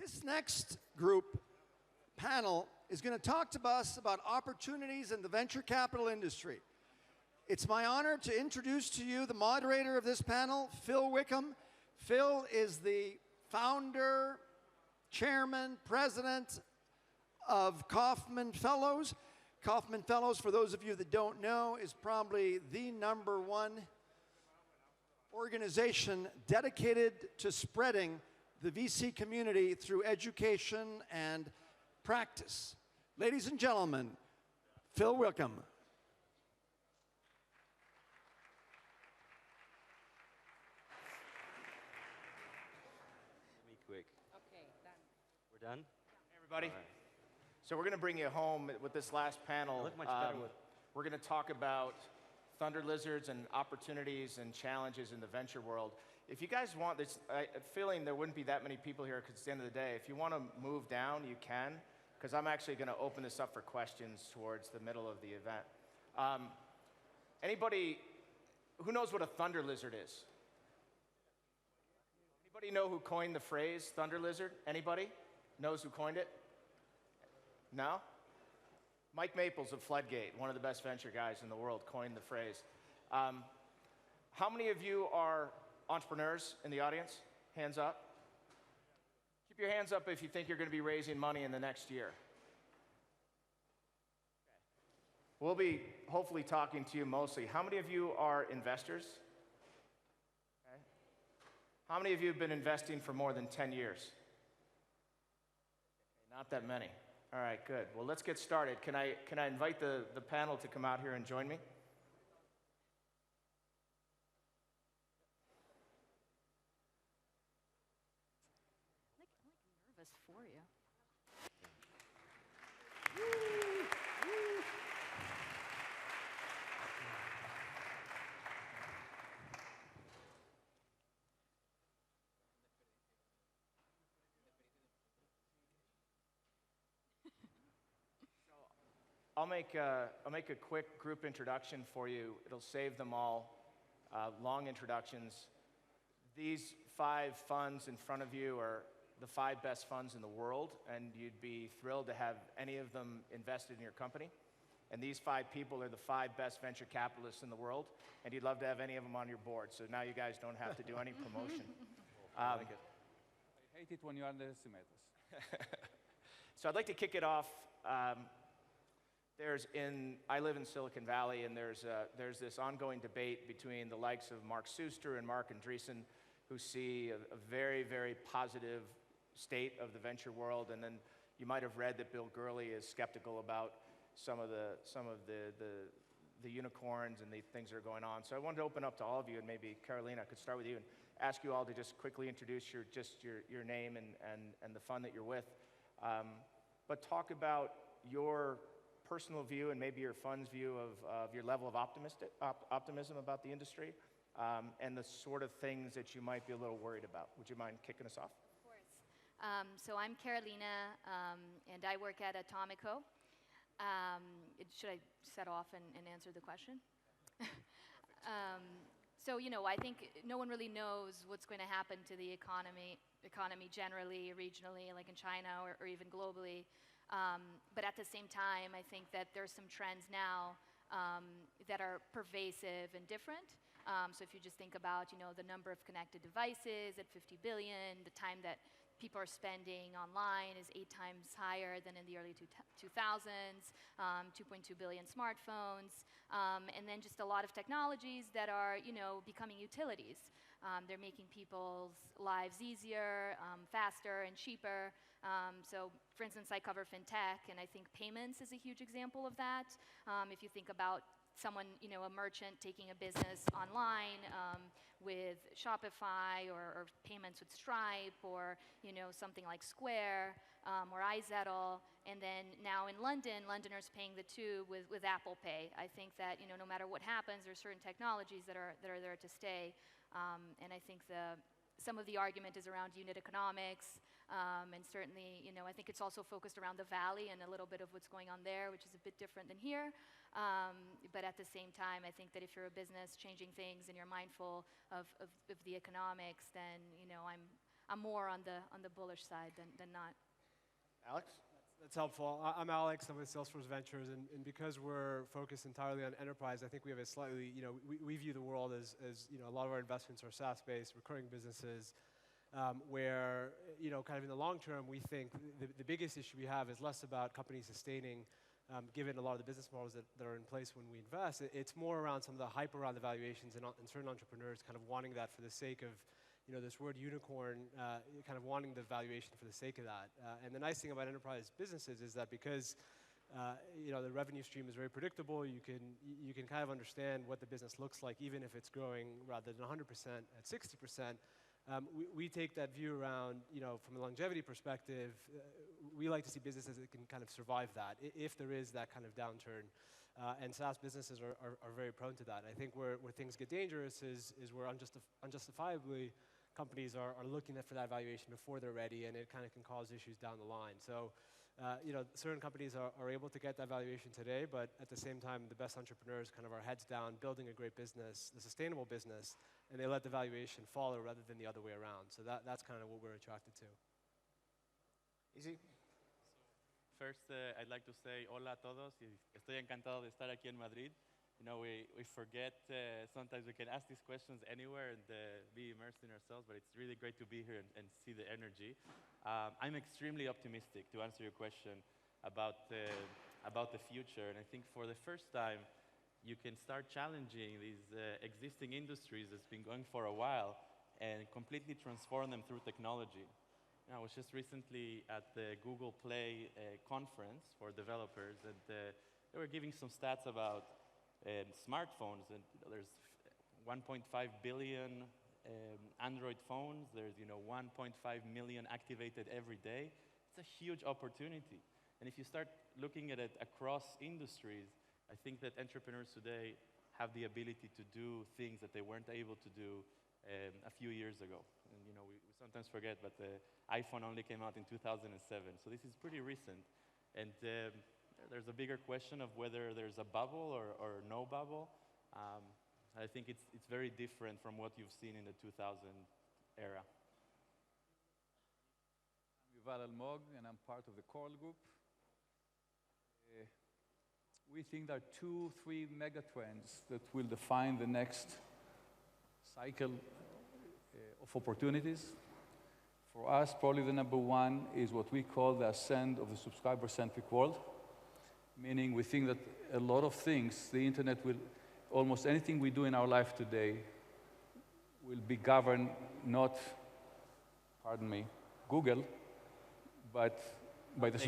This next group panel is going to talk to us about opportunities in the venture capital industry. It's my honor to introduce to you the moderator of this panel, Phil Wickham. Phil is the founder, chairman, president of Kauffman Fellows. Kauffman Fellows, for those of you that don't know, is probably the #1 organization dedicated to spreading the VC community through education and practice. Ladies and gentlemen, Phil Wickham. Be quick. Okay, done. We're done? Hey, everybody. All right. So we're going to bring you home with this last panel. I look much better with... We're going to talk about thunder lizards and opportunities and challenges in the venture world. If you guys want this, I'm feeling there wouldn't be that many people here because it's the end of the day. If you want to move down, you can, because I'm actually going to open this up for questions towards the middle of the event. Anybody who knows what a thunder lizard is? Anybody know who coined the phrase thunder lizard? Anybody knows who coined it? No? Mike Maples of Floodgate, one of the best venture guys in the world, coined the phrase. How many of you are entrepreneurs in the audience? Hands up. Keep your hands up if you think you're going to be raising money in the next year. Okay. We'll be hopefully talking to you mostly. How many of you are investors? Okay. How many of you have been investing for more than 10 years? Okay, not that many. All right, good. Well, let's get started. Can I invite the panel to come out here and join me? I'm nervous for you. I'll make a quick group introduction for you. It'll save them all long introductions. These 5 funds in front of you are the 5 best funds in the world, and you'd be thrilled to have any of them invested in your company. And these 5 people are the 5 best venture capitalists in the world, and you'd love to have any of them on your board. So now you guys don't have to do any promotion. I like it. I hate it when you underestimate us. So I'd like to kick it off. I live in Silicon Valley, and there's this ongoing debate between the likes of Mark Suster and Mark Andreessen, who see a very, very positive state of the venture world. And then you might have read that Bill Gurley is skeptical about some of the unicorns and the things that are going on. So I wanted to open up to all of you, and maybe Carolina, I could start with you and ask you all to just quickly introduce your name and the fund that you're with. But talk about your personal view and maybe your fund's view of your level of optimism about the industry and the sort of things that you might be a little worried about. Would you mind kicking us off? Of course. So I'm Carolina, and I work at Atomico. Should I set off and answer the question? So, I think no one really knows what's going to happen to the economy generally, regionally, like in China or even globally. But at the same time, I think that there's some trends now that are pervasive and different. So if you just think about, the number of connected devices at 50 billion, the time that people are spending online is 8 times higher than in the early 2000s, 2.2 billion smartphones, and then just a lot of technologies that are, becoming utilities. They're making people's lives easier, faster, and cheaper. So, for instance, I cover fintech, and I think payments is a huge example of that. If you think about someone, a merchant taking a business online with Shopify or payments with Stripe or, something like Square or iZettle. And then now in London, Londoners paying the two with Apple Pay. I think that, no matter what happens, there are certain technologies that are there to stay. And I think some of the argument is around unit economics, and certainly, I think it's also focused around the Valley and a little bit of what's going on there, which is a bit different than here. But at the same time, I think that if you're a business changing things and you're mindful of the economics, then, I'm more on the bullish side than not. Alex? That's helpful. I'm Alex. I'm with Salesforce Ventures, and because we're focused entirely on enterprise, I think we have a slightly, we view the world as a lot of our investments are SaaS-based, recurring businesses, where, kind of in the long term, we think the biggest issue we have is less about companies sustaining, given a lot of the business models that are in place when we invest. It's more around some of the hype around the valuations and certain entrepreneurs kind of wanting that for the sake of this word unicorn, kind of wanting the valuation for the sake of that. And the nice thing about enterprise businesses is that because the revenue stream is very predictable, you can kind of understand what the business looks like, even if it's growing rather than 100% at 60%. We take that view around, from a longevity perspective, we like to see businesses that can kind of survive that, if there is that kind of downturn. And SaaS businesses are very prone to that. I think where things get dangerous is where unjustifiably companies are looking for that valuation before they're ready, and it kind of can cause issues down the line. So, certain companies are able to get that valuation today, but at the same time, the best entrepreneurs kind of are heads down, building a great business, a sustainable business, and they let the valuation follow rather than the other way around. So that's kind of what we're attracted to. Easy? First, I'd like to say hola a todos. Estoy encantado de estar aquí en Madrid. We forget, sometimes we can ask these questions anywhere and be immersed in ourselves, but it's really great to be here and see the energy. I'm extremely optimistic, to answer your question, about the future. And I think for the first time, you can start challenging these existing industries that's been going for a while and completely transform them through technology. I was just recently at the Google Play conference for developers, and they were giving some stats about smartphones, and there's 1.5 billion Android phones. There's 1.5 million activated every day. It's a huge opportunity. And if you start looking at it across industries, I think that entrepreneurs today have the ability to do things that they weren't able to do a few years ago. And we sometimes forget, but the iPhone only came out in 2007, so this is pretty recent. And there's a bigger question of whether there's a bubble or no bubble. I think it's very different from what you've seen in the 2000 era. I'm Yuval Almog, and I'm part of the Coral Group. We think there are 2-3 megatrends that will define the next cycle of opportunities. For us, probably the number one is what we call the ascent of the subscriber-centric world, meaning we think that a lot of things, the internet will, almost anything we do in our life today will be governed not, pardon me, Google, but by the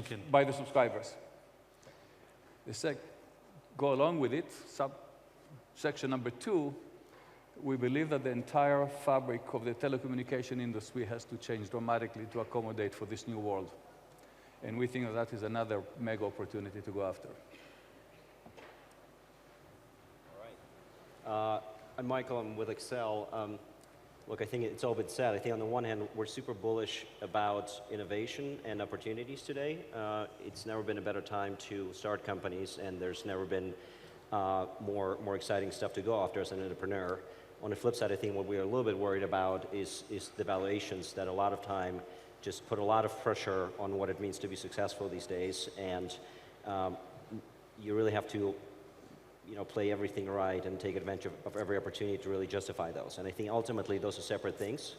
subscribers. Go along with it, section number 2, we believe that the entire fabric of the telecommunication industry has to change dramatically to accommodate for this new world. And we think that that is another mega opportunity to go after. All right. I'm Michael, I'm with Accel. Look, I think it's all been said. I think on the one hand, we're super bullish about innovation and opportunities today. It's never been a better time to start companies, and there's never been more exciting stuff to go after as an entrepreneur. On the flip side, I think what we're a little bit worried about is the valuations that a lot of time just put a lot of pressure on what it means to be successful these days, and you really have to play everything right and take advantage of every opportunity to really justify those. And I think ultimately those are separate things.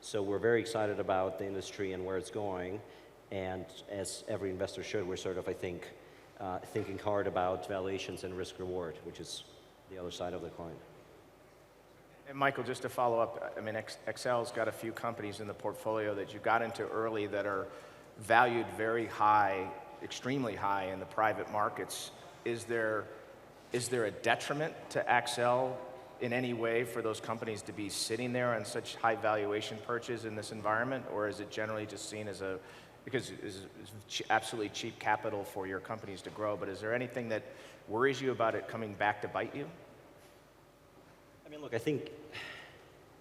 So we're very excited about the industry and where it's going, and as every investor should, we're sort of, I think, thinking hard about valuations and risk reward, which is the other side of the coin. And Michael, just to follow up, I mean, Accel's got a few companies in the portfolio that you got into early that are valued very high, extremely high in the private markets. Is there a detriment to Accel in any way for those companies to be sitting there on such high valuation purchase in this environment, or is it generally just seen as because it's absolutely cheap capital for your companies to grow, but is there anything that worries you about it coming back to bite you? I mean, look, I think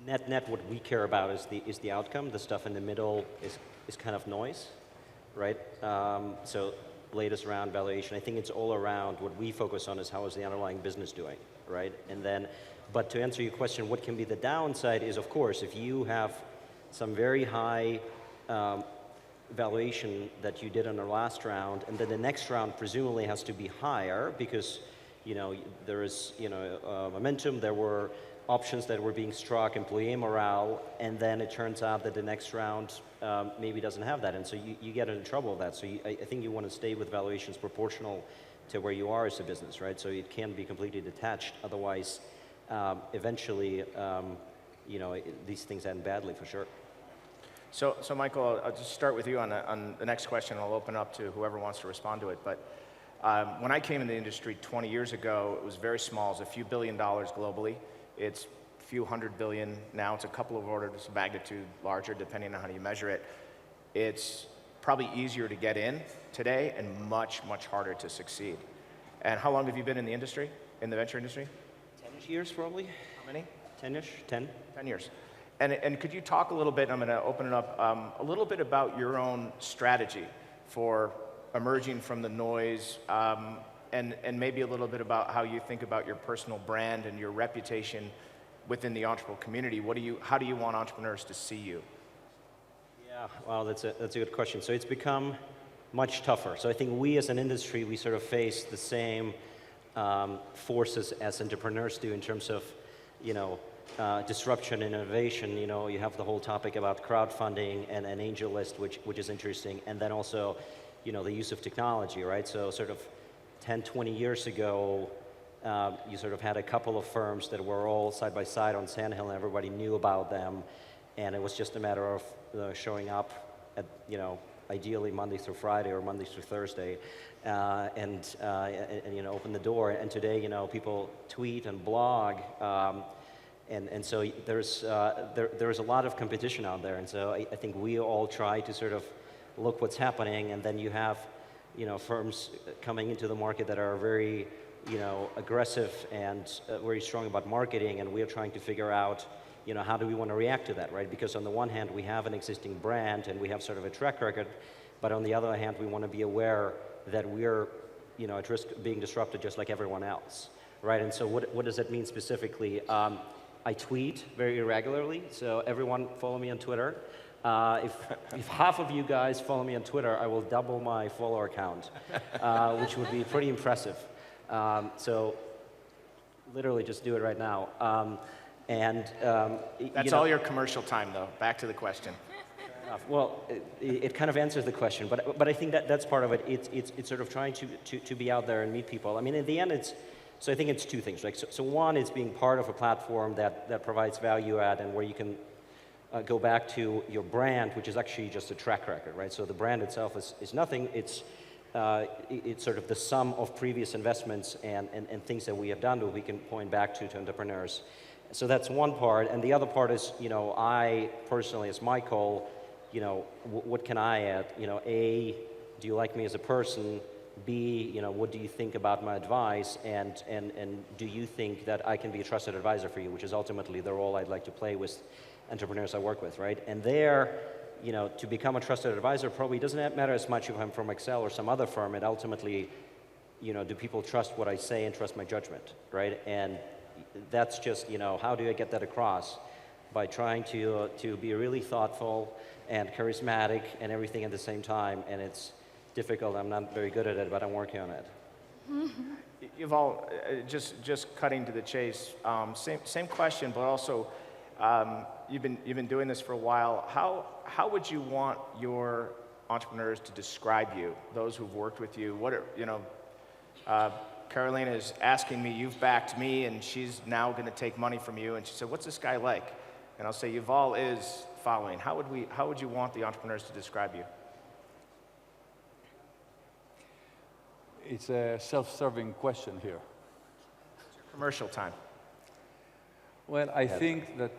net what we care about is the outcome. The stuff in the middle is kind of noise, right? So latest round valuation, I think it's all around what we focus on is how is the underlying business doing, right? And then, but to answer your question, what can be the downside is, of course, if you have some very high valuation that you did on the last round, and then the next round presumably has to be higher because, you know, there is, you know, momentum. There were options that were being struck, employee morale, and then it turns out that the next round maybe doesn't have that, and so you get into trouble with that. So I think you want to stay with valuations proportional to where you are as a business, right? So it can be completely detached. Otherwise, eventually, you know, these things end badly for sure. So Michael, I'll just start with you on the next question. I'll open up to whoever wants to respond to it. But when I came in the industry 20 years ago, it was very small. It was a few $1 billion globally. It's a few $100 billion now. It's a couple of orders of magnitude larger, depending on how you measure it. It's probably easier to get in today and much, much harder to succeed. And how long have you been in the industry, in the venture industry? 10 years probably. How many? 10-ish, 10. 10 years. And could you talk a little bit, I'm going to open it up, a little bit about your own strategy for emerging from the noise, and maybe a little bit about how you think about your personal brand and your reputation within the entrepreneurial community. How do you want entrepreneurs to see you? Yeah, well, that's a good question. So it's become much tougher. So I think we as an industry, we sort of face the same forces as entrepreneurs do in terms of, you know, disruption and innovation. You know, you have the whole topic about crowdfunding and an angel list, which is interesting, and then also, you know, the use of technology, right? So sort of 10, 20 years ago, you sort of had a couple of firms that were all side by side on Sand Hill, and everybody knew about them, and it was just a matter of showing up at, you know, ideally Monday through Friday or Monday through Thursday, and you know, open the door. And today, you know, people tweet and blog. And so there's a lot of competition out there, and so I think we all try to sort of look what's happening, and then you have, you know, firms coming into the market that are very, you know, aggressive and very strong about marketing, and we are trying to figure out, you know, how do we want to react to that, right? Because on the one hand, we have an existing brand and we have sort of a track record, but on the other hand, we want to be aware that we're, you know, at risk of being disrupted just like everyone else, right? And so what does that mean specifically? I tweet very irregularly, so everyone follow me on Twitter. If half of you guys follow me on Twitter, I will double my follower count, which would be pretty impressive. So literally just do it right now. That's all your commercial time, though. Back to the question. Well, it kind of answers the question, but I think that's part of it. It's sort of trying to be out there and meet people. I mean, in the end, so I think it's two things, right? So one is being part of a platform that provides value add and where you can go back to your brand, which is actually just a track record, right? So the brand itself is nothing. It's sort of the sum of previous investments and things that we have done that we can point back to entrepreneurs. So that's one part, and the other part is, you know, I personally, as Michael, you know, what can I add? You know, A, do you like me as a person? B, you know, what do you think about my advice? And do you think that I can be a trusted advisor for you, which is ultimately the role I'd like to play with entrepreneurs I work with, right? And there, you know, to become a trusted advisor probably doesn't matter as much if I'm from Accel or some other firm. It ultimately, you know, do people trust what I say and trust my judgment, right? And that's just, you know, how do I get that across? By trying to be really thoughtful and charismatic and everything at the same time, and it's difficult. I'm not very good at it, but I'm working on it. Yuval, just cutting to the chase, same question, but also you've been doing this for a while. How would you want your entrepreneurs to describe you? Those who've worked with you, what are, you know? Carolina is asking me, you've backed me, and she's now going to take money from you. And she said, what's this guy like? And I'll say, Yuval is following. How would you want the entrepreneurs to describe you? It's a self-serving question here. Commercial time. Well, I think that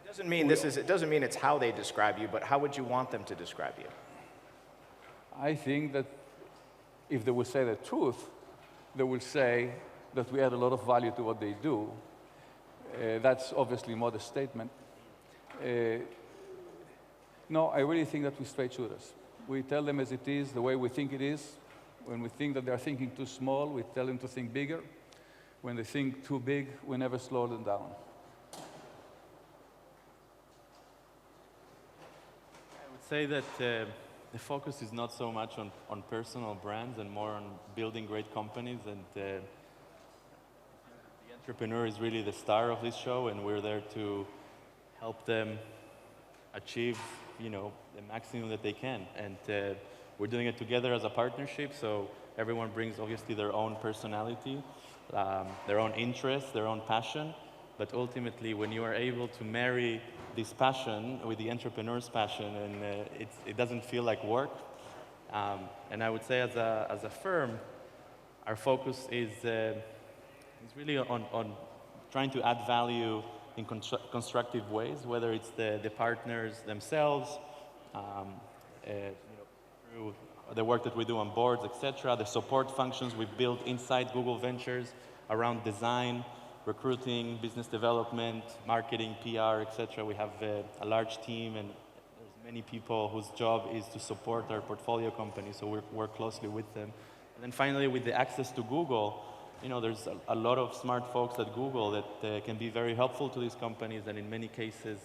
it doesn't mean it's how they describe you, but how would you want them to describe you? I think that if they will say the truth, they will say that we add a lot of value to what they do. That's obviously a modest statement. No, I really think that we straight shooters. We tell them as it is, the way we think it is. When we think that they're thinking too small, we tell them to think bigger. When they think too big, we never slow them down. say that the focus is not so much on personal brands and more on building great companies. And the entrepreneur is really the star of this show, and we're there to help them achieve, the maximum that they can. And we're doing it together as a partnership, so everyone brings obviously their own personality, their own interests, their own passion. But ultimately, when you are able to marry this passion with the entrepreneur's passion, and it doesn't feel like work. And I would say as a firm, our focus is really on trying to add value in constructive ways, whether it's the partners themselves, through the work that we do on boards, etc., the support functions we've built inside Google Ventures around design, recruiting, business development, marketing, PR, etc. We have a large team, and there's many people whose job is to support our portfolio companies, so we work closely with them. And then finally, with the access to Google, there's a lot of smart folks at Google that can be very helpful to these companies, and in many cases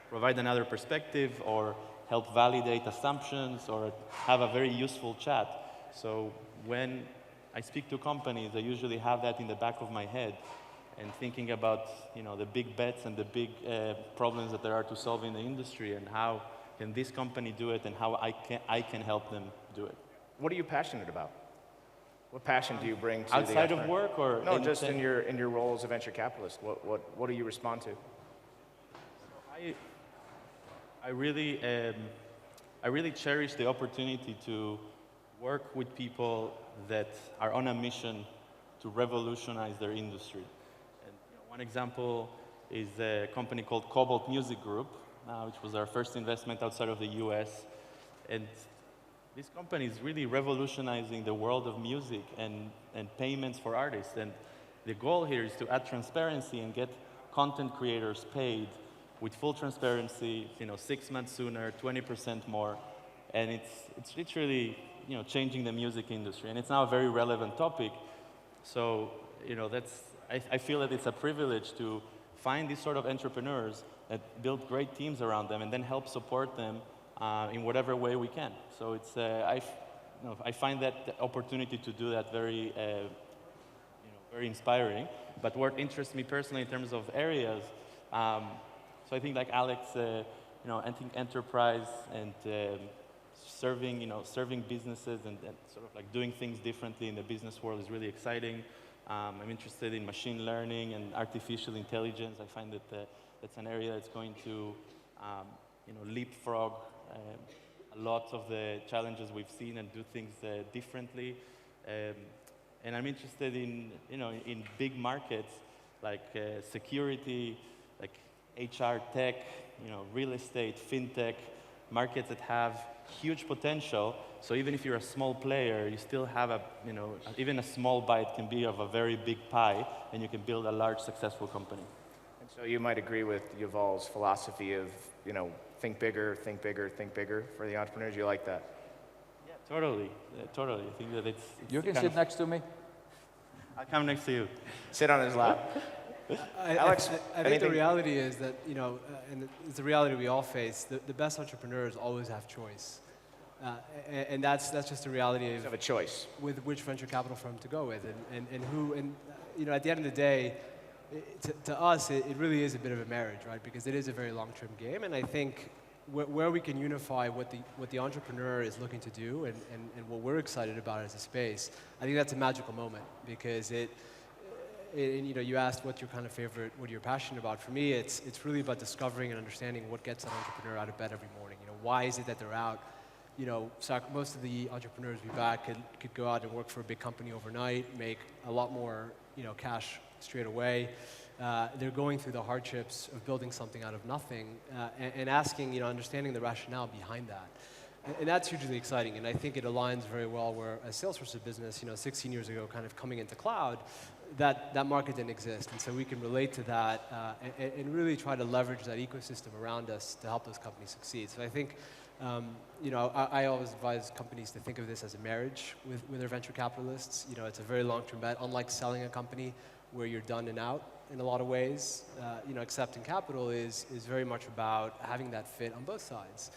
provide another perspective or help validate assumptions or have a very useful chat. So when I speak to companies, I usually have that in the back of my head, and thinking about the big bets and the big problems that there are to solve in the industry, and how can this company do it, and how I can help them do it. What are you passionate about? What passion do you bring to outside the of work, or no, just in your role as a venture capitalist? What do you respond to? I really cherish the opportunity to work with people that are on a mission to revolutionize their industry. And one example is a company called Cobalt Music Group, which was our first investment outside of the US. And this company is really revolutionizing the world of music and payments for artists. And the goal here is to add transparency and get content creators paid with full transparency, 6 months sooner, 20% more. And it's literally, changing the music industry. And it's now a very relevant topic. So, I feel that it's a privilege to find these sort of entrepreneurs that build great teams around them and then help support them in whatever way we can. So it's, I find that opportunity to do that very, very inspiring. But what interests me personally in terms of areas, so I think like Alex, I think enterprise and serving businesses and sort of like doing things differently in the business world is really exciting. I'm interested in machine learning and artificial intelligence. I find that that's an area that's going to leapfrog a lot of the challenges we've seen and do things differently. And I'm interested in big markets like security, like HR tech, real estate, fintech, markets that have huge potential. So even if you're a small player, you still have even a small bite can be of a very big pie, and you can build a large, successful company. And so you might agree with Yuval's philosophy of, think bigger, think bigger, think bigger for the entrepreneurs. You like that? Yeah, totally. Totally. I think that it's You can sit next to me. I'll come next to you. Sit on his lap. Alex, I think the reality is that, and it's a reality we all face, the best entrepreneurs always have choice. And that's just a reality of a choice with which venture capital firm to go with. And at the end of the day, to us, it really is a bit of a marriage, right? Because it is a very long-term game. And I think where we can unify what the entrepreneur is looking to do and what we're excited about as a space, I think that's a magical moment, because you asked what's your kind of favorite, what you're passionate about. For me, it's really about discovering and understanding what gets an entrepreneur out of bed every morning. Why is it that they're out? Most of the entrepreneurs we back could go out and work for a big company overnight, make a lot more, cash straight away. They're going through the hardships of building something out of nothing and asking, understanding the rationale behind that. And that's hugely exciting, and I think it aligns very well where as Salesforce's business, 16 years ago, kind of coming into cloud, that market didn't exist. And so we can relate to that and really try to leverage that ecosystem around us to help those companies succeed. So I think, I always advise companies to think of this as a marriage with their venture capitalists. It's a very long-term bet, unlike selling a company where you're done and out in a lot of ways. Accepting capital is very much about having that fit on both sides.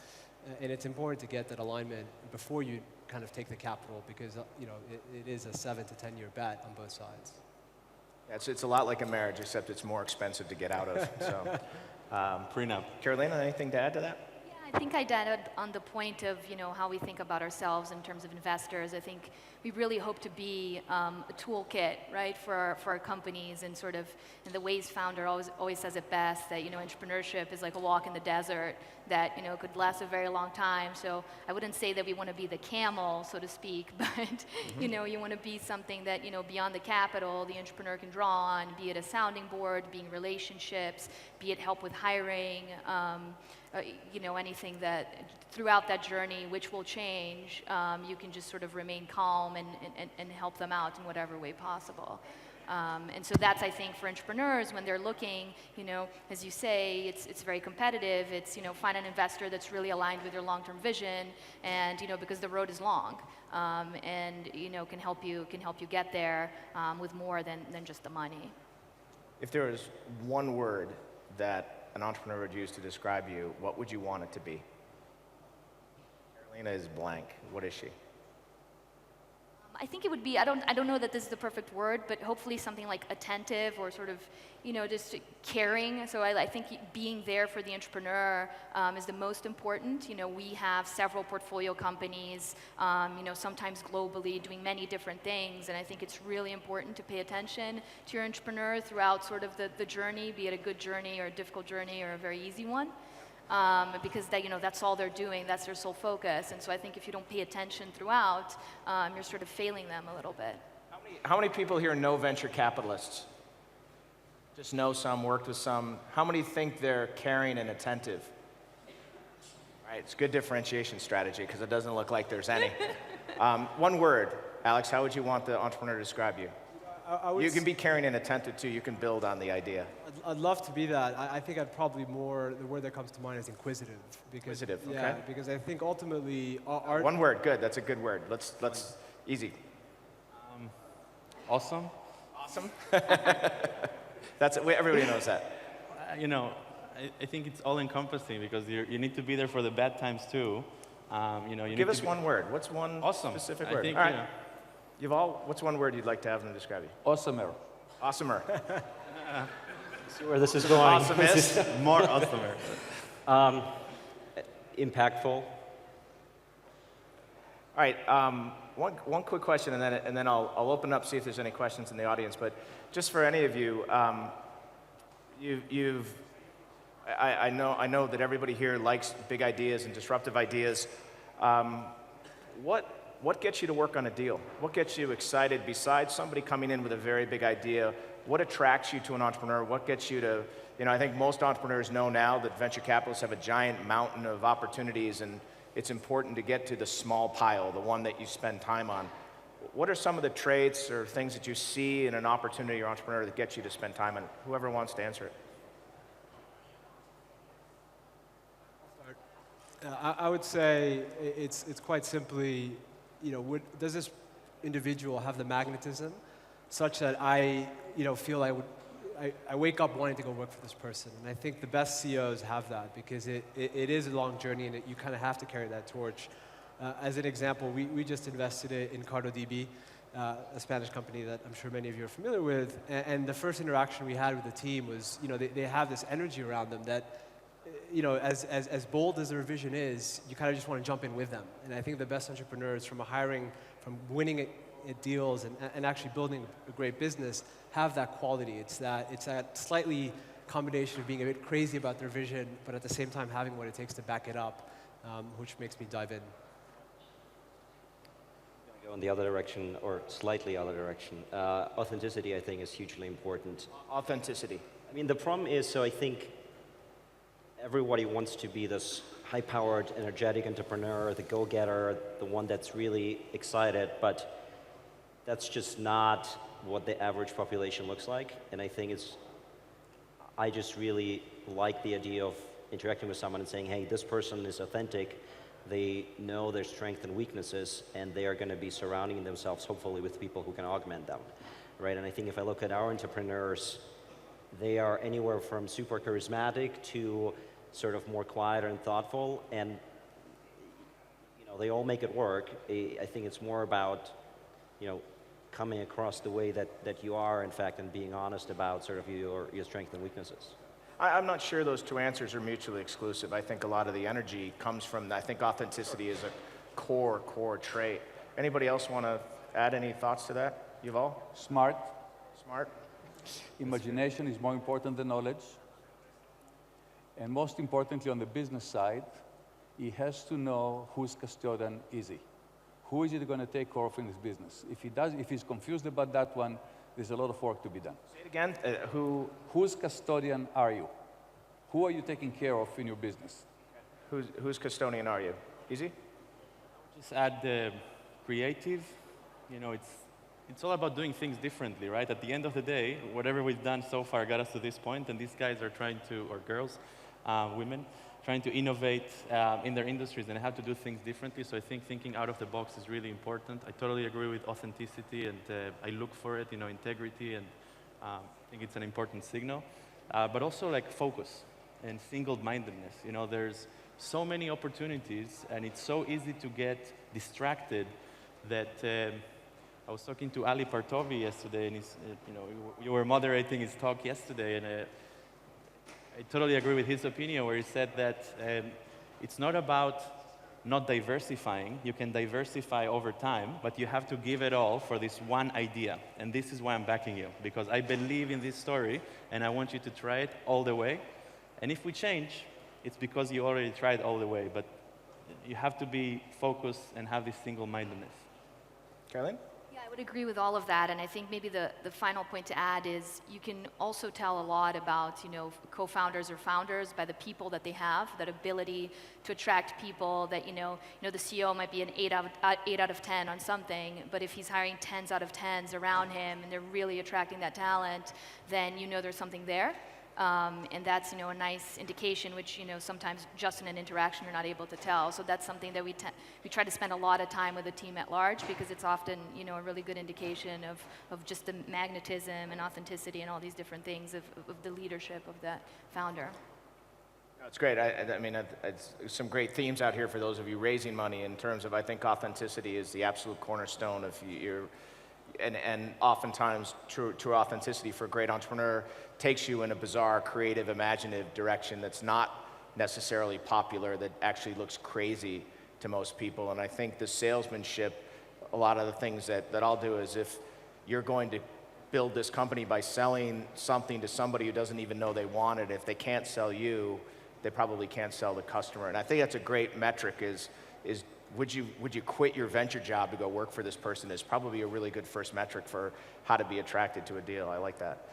And it's important to get that alignment before you kind of take the capital, because it is a 7 to 10 year bet on both sides. Yeah, it's a lot like a marriage, except it's more expensive to get out of. So, Prenup. Carolina, anything to add to that? Yeah, I think I did on the point of how we think about ourselves in terms of investors. I think we really hope to be a toolkit, right, for our companies, and sort of, and the Waze founder always says it best, that entrepreneurship is like a walk in the desert that could last a very long time. So I wouldn't say that we want to be the camel, so to speak, but you want to be something that beyond the capital the entrepreneur can draw on, be it a sounding board, being relationships, be it help with hiring, anything that throughout that journey, which will change, you can just sort of remain calm and help them out in whatever way possible. And so that's, I think, for entrepreneurs when they're looking, as you say, it's very competitive. It's, find an investor that's really aligned with your long-term vision, and, because the road is long, and, can help you get there with more than just the money. If there was one word that an entrepreneur would use to describe you, what would you want it to be? Carolina is blank. What is she? I think it would be, I don't know that this is the perfect word, but hopefully something like attentive, or sort of, just caring. So I think being there for the entrepreneur is the most important. We have several portfolio companies, sometimes globally, doing many different things, and I think it's really important to pay attention to your entrepreneur throughout sort of the journey, be it a good journey or a difficult journey or a very easy one. Because that's all they're doing, that's their sole focus. And so I think if you don't pay attention throughout, you're sort of failing them a little bit. How many people here know venture capitalists? Just know some, worked with some. How many think they're caring and attentive? Right, it's a good differentiation strategy, because it doesn't look like there's any. One word, Alex, how would you want the entrepreneur to describe you? You can be caring and attentive too. You can build on the idea. I'd love to be that. I think I'd probably the word that comes to mind is inquisitive. Because, Inquisitive, okay. Yeah, because I think ultimately our One word, good. That's a good word. Let's easy. Awesome. Awesome. Everybody knows that. I think it's all encompassing, because you need to be there for the bad times too. You Give us one word. What's one awesome. specific I word? think, All right. Yuval, what's one word you'd like to have them describe you? Awesomer. Awesomer. See where this is going. Awesomest. more awesomer. Impactful. All right. One quick question, and then I'll open up, see if there's any questions in the audience. But just for any of you, I know that everybody here likes big ideas and disruptive ideas. What gets you to work on a deal? What gets you excited besides somebody coming in with a very big idea? What attracts you to an entrepreneur? What gets you to, I think most entrepreneurs know now that venture capitalists have a giant mountain of opportunities, and it's important to get to the small pile, the one that you spend time on. What are some of the traits or things that you see in an opportunity or entrepreneur that gets you to spend time on it? Whoever wants to answer it. I would say it's quite simply, does this individual have the magnetism such that I feel I wake up wanting to go work for this person? And I think the best CEOs have that, because it is a long journey, and you kind of have to carry that torch. As an example, we just invested in CardoDB, a Spanish company that I'm sure many of you are familiar with. And the first interaction we had with the team was, they have this energy around them that, as bold as their vision is, you kind of just want to jump in with them. And I think the best entrepreneurs, from winning at deals and actually building a great business, have that quality. It's that slightly combination of being a bit crazy about their vision, but at the same time having what it takes to back it up, which makes me dive in. Go in the other direction, or slightly other direction. Authenticity, I think, is hugely important. Authenticity. I mean, the problem is, so I think everybody wants to be this high-powered, energetic entrepreneur, the go-getter, the one that's really excited, but that's just not what the average population looks like. And I think I just really like the idea of interacting with someone and saying, hey, this person is authentic, they know their strengths and weaknesses, and they are going to be surrounding themselves, hopefully, with people who can augment them, right? And I think if I look at our entrepreneurs, they are anywhere from super charismatic to sort of more quiet and thoughtful, and they all make it work. I think it's more about, coming across the way that you are, in fact, and being honest about sort of your strengths and weaknesses. I'm not sure those two answers are mutually exclusive. I think a lot of the energy comes from, I think authenticity is a core trait. Anybody else want to add any thoughts to that? Yuval? Smart. Smart? Imagination is more important than knowledge. And most importantly, on the business side, he has to know whose custodian is he. Who is it going to take care of in his business? If he's confused about that one, there's a lot of work to be done. Say it again. Whose custodian are you? Who are you taking care of in your business? Whose custodian are you? Easy? Just add the creative. It's all about doing things differently, right? At the end of the day, whatever we've done so far got us to this point, and these guys are trying to, or girls, women, trying to innovate in their industries and how to do things differently. So I think thinking out of the box is really important. I totally agree with authenticity, and I look for it, integrity, and I think it's an important signal. But also like focus and single-mindedness. There's so many opportunities, and it's so easy to get distracted that I was talking to Ali Partovi yesterday, and you were moderating his talk yesterday, and I totally agree with his opinion where he said that it's not about not diversifying. You can diversify over time, but you have to give it all for this one idea. And this is why I'm backing you, because I believe in this story, and I want you to try it all the way. And if we change, it's because you already tried all the way, but you have to be focused and have this single-mindedness. Caroline? Yeah, I would agree with all of that, and I think maybe the final point to add is you can also tell a lot about, co-founders or founders by the people that they have, that ability to attract people that, the CEO might be an 8 out of 10 on something, but if he's hiring 10s out of 10s around him and they're really attracting that talent, then there's something there. And that's, a nice indication, which, sometimes just in an interaction you're not able to tell. So that's something that we try to spend a lot of time with the team at large, because it's often, a really good indication of just the magnetism and authenticity and all these different things of the leadership of that founder. It's great. I mean, it's some great themes out here for those of you raising money in terms of, I think authenticity is the absolute cornerstone of your, and oftentimes true authenticity for a great entrepreneur takes you in a bizarre, creative, imaginative direction that's not necessarily popular, that actually looks crazy to most people. And I think the salesmanship, a lot of the things that I'll do is, if you're going to build this company by selling something to somebody who doesn't even know they want it, if they can't sell you, they probably can't sell the customer. And I think that's a great metric is would you quit your venture job to go work for this person is probably a really good first metric for how to be attracted to a deal. I like that.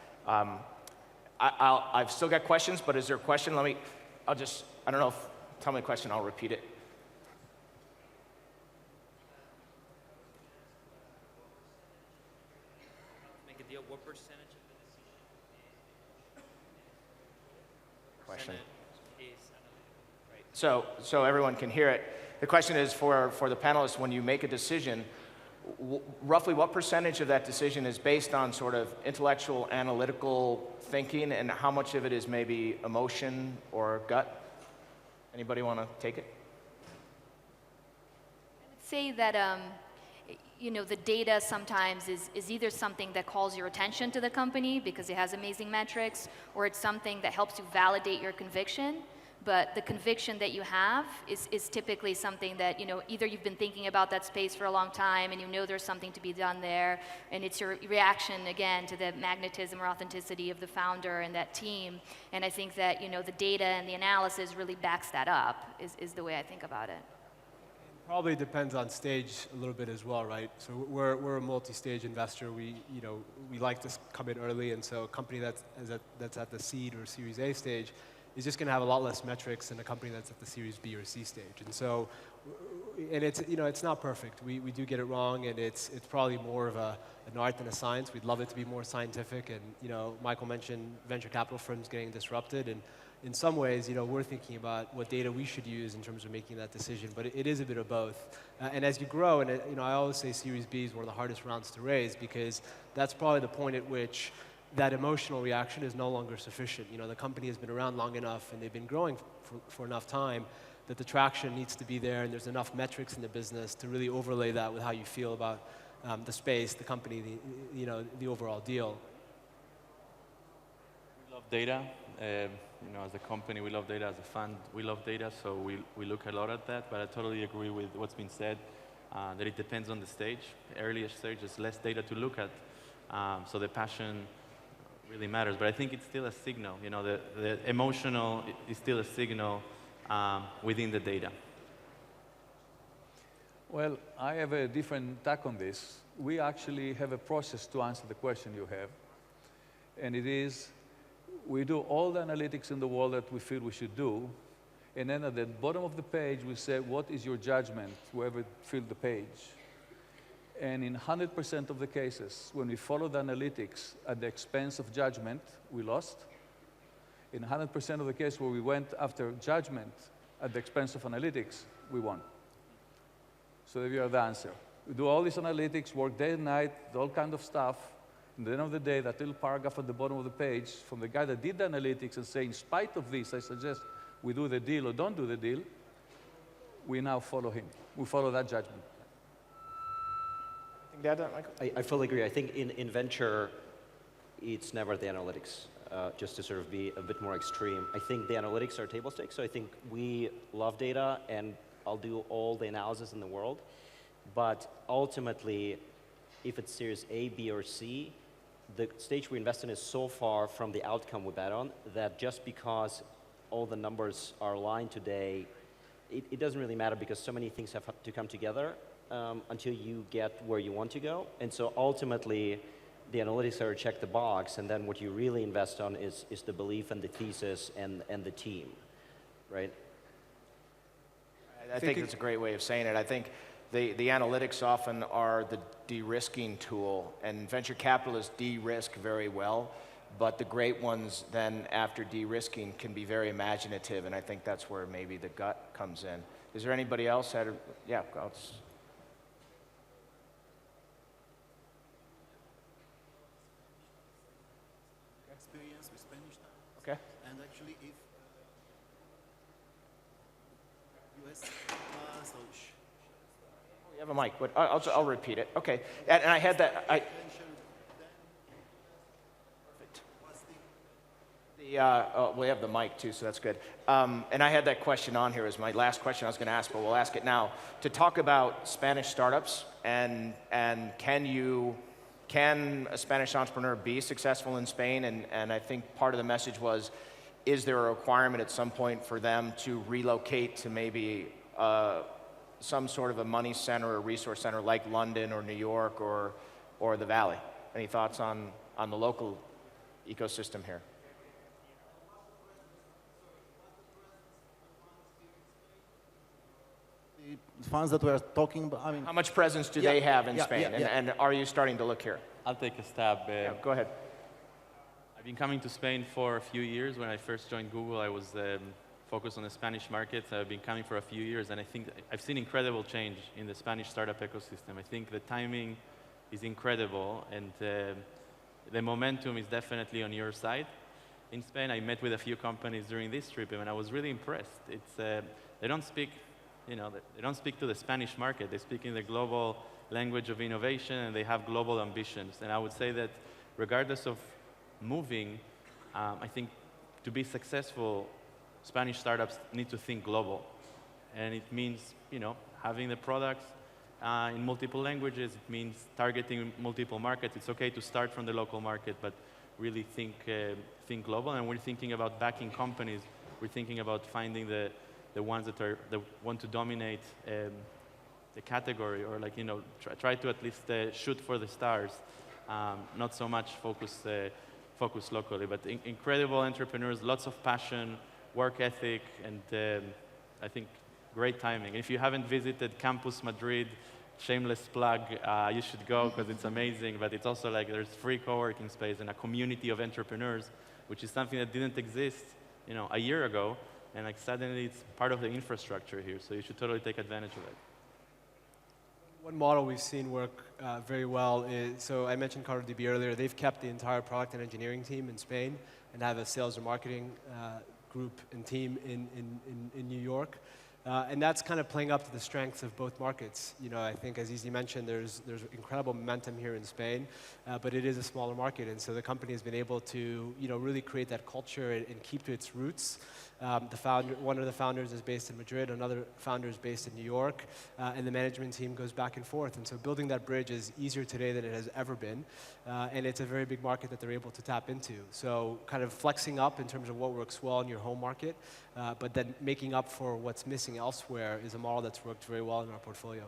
I've still got questions, but is there a question? I don't know tell me a question, I'll repeat it. Make a deal, what percentage of the decision Question. is Right. So everyone can hear it. The question is for the panelists, when you make a decision, roughly what percentage of that decision is based on sort of intellectual, analytical thinking, and how much of it is maybe emotion or gut? Anybody want to take it? I would say that the data sometimes is either something that calls your attention to the company because it has amazing metrics, or it's something that helps you validate your conviction. But the conviction that you have is typically something that, either you've been thinking about that space for a long time and there's something to be done there, and it's your reaction, again, to the magnetism or authenticity of the founder and that team. And I think that, the data and the analysis really backs that up, is the way I think about it. Probably depends on stage a little bit as well, right? So we're a multi-stage investor. We like to come in early, and so a company that's at the seed or Series A stage is just going to have a lot less metrics than a company that's at the Series B or C stage. And so, and it's not perfect. We do get it wrong, and it's probably more of an art than a science. We'd love it to be more scientific, and Michael mentioned venture capital firms getting disrupted, and in some ways, we're thinking about what data we should use in terms of making that decision, but it is a bit of both. And as you grow, and I always say Series B is one of the hardest rounds to raise, because that's probably the point at which that emotional reaction is no longer sufficient. The company has been around long enough and they've been growing for enough time that the traction needs to be there and there's enough metrics in the business to really overlay that with how you feel about the space, the company, the overall deal. We love data. As a company, we love data. As a fund, we love data, so we look a lot at that. But I totally agree with what's been said, that it depends on the stage. Earlier stage, there's less data to look at, so the passion really matters. But I think it's still a signal. The emotional is still a signal within the data. Well, I have a different tack on this. We actually have a process to answer the question you have, and it is, we do all the analytics in the world that we feel we should do, and then at the bottom of the page, we say, what is your judgment, whoever filled the page? And in 100% of the cases, when we follow the analytics at the expense of judgment, we lost. In 100% of the cases where we went after judgment at the expense of analytics, we won. So there you are the answer. We do all these analytics, work day and night, all kind of stuff. At the end of the day, that little paragraph at the bottom of the page from the guy that did the analytics and say, in spite of this, I suggest we do the deal or don't do the deal, we now follow him. We follow that judgment. Michael? I fully agree. I think in venture, it's never the analytics, just to sort of be a bit more extreme. I think the analytics are table stakes, so I think we love data, and I'll do all the analysis in the world. But ultimately, if it's series A, B, or C, the stage we invest in is so far from the outcome we bet on that just because all the numbers are aligned today, it doesn't really matter, because so many things have to come together until you get where you want to go. And so ultimately, the analytics are check the box, and then what you really invest on is the belief and the thesis and the team, right? I think that's a great way of saying it. I think the analytics often are the de-risking tool, and venture capitalists de-risk very well, but the great ones then, after de-risking, can be very imaginative, and I think that's where maybe the gut comes in. Is there anybody else that, yeah, experience with Spanish startups. Okay. And actually, if US, so you have a mic, but I'll repeat it. Okay, and I had that. We have the mic too, so that's good. And I had that question on here as my last question I was going to ask, but we'll ask it now. To talk about Spanish startups and can a Spanish entrepreneur be successful in Spain? And I think part of the message was, is there a requirement at some point for them to relocate to maybe some sort of a money center or resource center like London or New York or the Valley? Any thoughts on the local ecosystem here? the funds that we are talking about, I mean... How much presence do they have in Spain? And are you starting to look here? I'll take a stab. Go ahead. I've been coming to Spain for a few years. When I first joined Google, I was focused on the Spanish market. I've been coming for a few years, and I think I've seen incredible change in the Spanish startup ecosystem. I think the timing is incredible, and the momentum is definitely on your side. In Spain, I met with a few companies during this trip, and I was really impressed. They don't speak, they don't speak to the Spanish market. They speak in the global language of innovation, and they have global ambitions. And I would say that regardless of moving, I think to be successful, Spanish startups need to think global. And it means, having the products in multiple languages. It means targeting multiple markets. It's okay to start from the local market, but really think global. And we're thinking about backing companies. We're thinking about finding the ones that want to dominate the category, or try to at least shoot for the stars. Not so much focus locally, but incredible entrepreneurs, lots of passion, work ethic, and I think great timing. If you haven't visited Campus Madrid, shameless plug, you should go because it's amazing. But it's also there's free co-working space and a community of entrepreneurs, which is something that didn't exist, a year ago, and suddenly it's part of the infrastructure here. So you should totally take advantage of it. One model we've seen work very well is, so I mentioned CartoDB earlier. They've kept the entire product and engineering team in Spain and have a sales and marketing group and team in New York. And that's kind of playing up to the strengths of both markets. You know, I think, as Izzy mentioned, there's incredible momentum here in Spain, but it is a smaller market, and so the company has been able to, you know, really create that culture and keep to its roots. One of the founders is based in Madrid, another founder is based in New York, and the management team goes back and forth. And so building that bridge is easier today than it has ever been, and it's a very big market that they're able to tap into. So kind of flexing up in terms of what works well in your home market, but then making up for what's missing elsewhere is a model that's worked very well in our portfolio.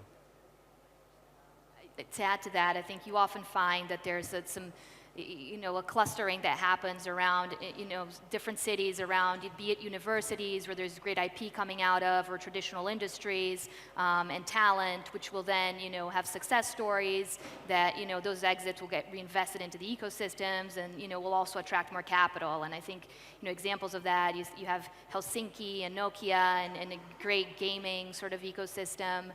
To add to that, I think you often find that there's some, you know, a clustering that happens around, you know, different cities around, be it universities where there's great IP coming out of, or traditional industries, and talent, which will then, you know, have success stories that, you know, those exits will get reinvested into the ecosystems and, you know, will also attract more capital. And I think, you know, examples of that, you have Helsinki and Nokia and a great gaming sort of ecosystem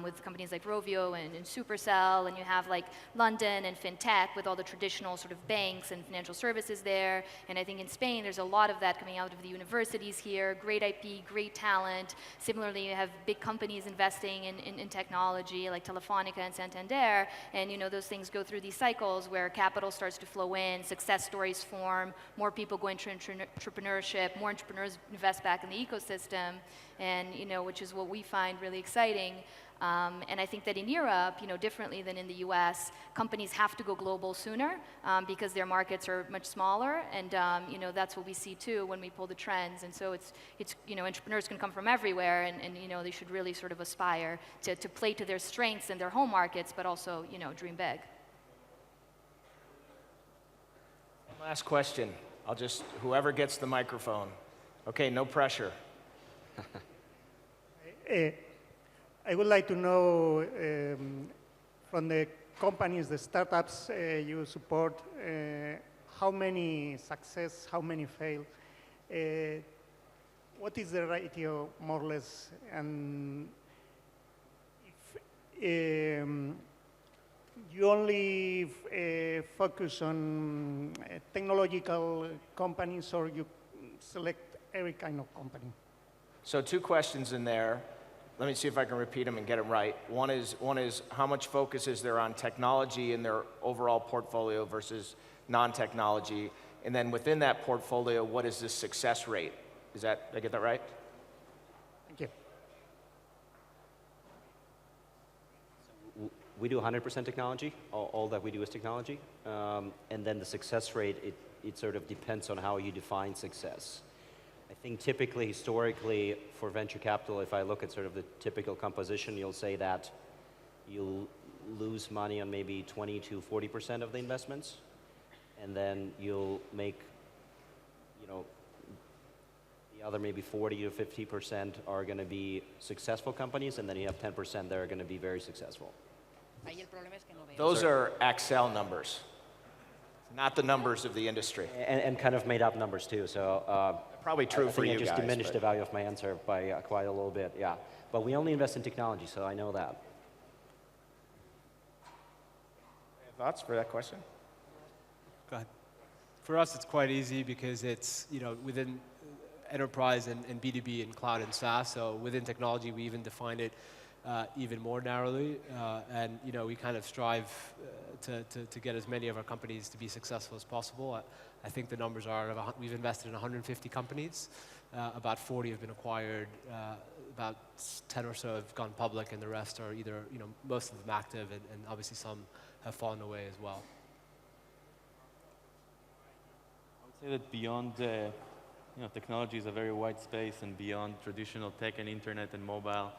with companies like Rovio and Supercell, and you have like London and FinTech with all the traditional sort of banks and financial services there. And I think in Spain, there's a lot of that coming out of the universities here, great IP, great talent. Similarly, you have big companies investing in technology like Telefonica and Santander, and, you know, those things go through these cycles where capital starts to flow in, success stories form, more people go into entrepreneurship, more entrepreneurs invest back in the ecosystem, and, you know, which is what we find really exciting. And I think that in Europe, you know, differently than in the US, companies have to go global sooner because their markets are much smaller, and you know, that's what we see too when we pull the trends. And so it's you know, entrepreneurs can come from everywhere, and you know, they should really sort of aspire to play to their strengths in their home markets, but also, you know, dream big. Last question. Whoever gets the microphone. Okay, no pressure. I would like to know from the companies, the startups you support, how many success, how many fail? What is the ratio, more or less? And if you only focus on technological companies, or you select every kind of company? So 2 questions in there. Let me see if I can repeat them and get them right. One is how much focus is there on technology in their overall portfolio versus non-technology? And then within that portfolio, what is the success rate? Did I get that right? Thank you. We do 100% technology. All that we do is technology. And then the success rate, it sort of depends on how you define success. I think typically, historically, for venture capital, if I look at sort of the typical composition, you'll say that you'll lose money on maybe 20 to 40% of the investments, and then you'll make, you know, the other maybe 40 to 50% are going to be successful companies, and then you have 10% that are going to be very successful. Those are Accel numbers, not the numbers of the industry. And kind of made up numbers too, so probably true for you guys. I just diminished the value of my answer by quite a little bit, yeah. But we only invest in technology, so I know that. Thoughts for that question? Go ahead. For us, it's quite easy because it's, you know, within enterprise and B2B and cloud and SaaS. So within technology, we even define it even more narrowly, and you know, we kind of strive to get as many of our companies to be successful as possible. I think the numbers are, we've invested in 150 companies, about 40 have been acquired, about 10 or so have gone public, and the rest are either, you know, most of them active, and obviously some have fallen away as well. I would say that beyond, you know, technology is a very wide space, and beyond traditional tech and internet and mobile,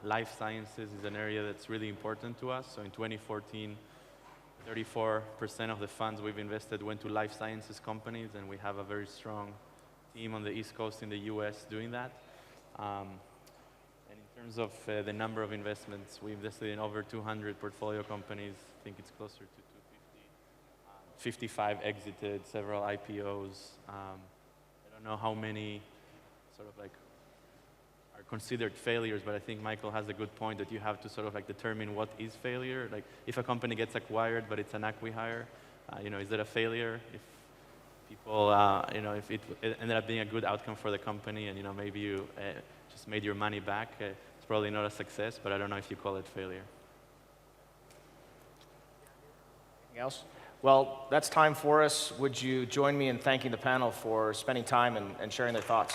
life sciences is an area that's really important to us. So in 2014, 34% of the funds we've invested went to life sciences companies, and we have a very strong team on the East Coast in the US doing that. And in terms of the number of investments, we invested in over 200 portfolio companies. I think it's closer to 250. 55 exited, several IPOs. I don't know how many sort of like are considered failures, but I think Michael has a good point that you have to sort of like determine what is failure. Like if a company gets acquired, but it's an acqui-hire, you know, is it a failure? If people, if it ended up being a good outcome for the company, and maybe you just made your money back, it's probably not a success. But I don't know if you call it failure. Anything else? Well, that's time for us. Would you join me in thanking the panel for spending time and sharing their thoughts?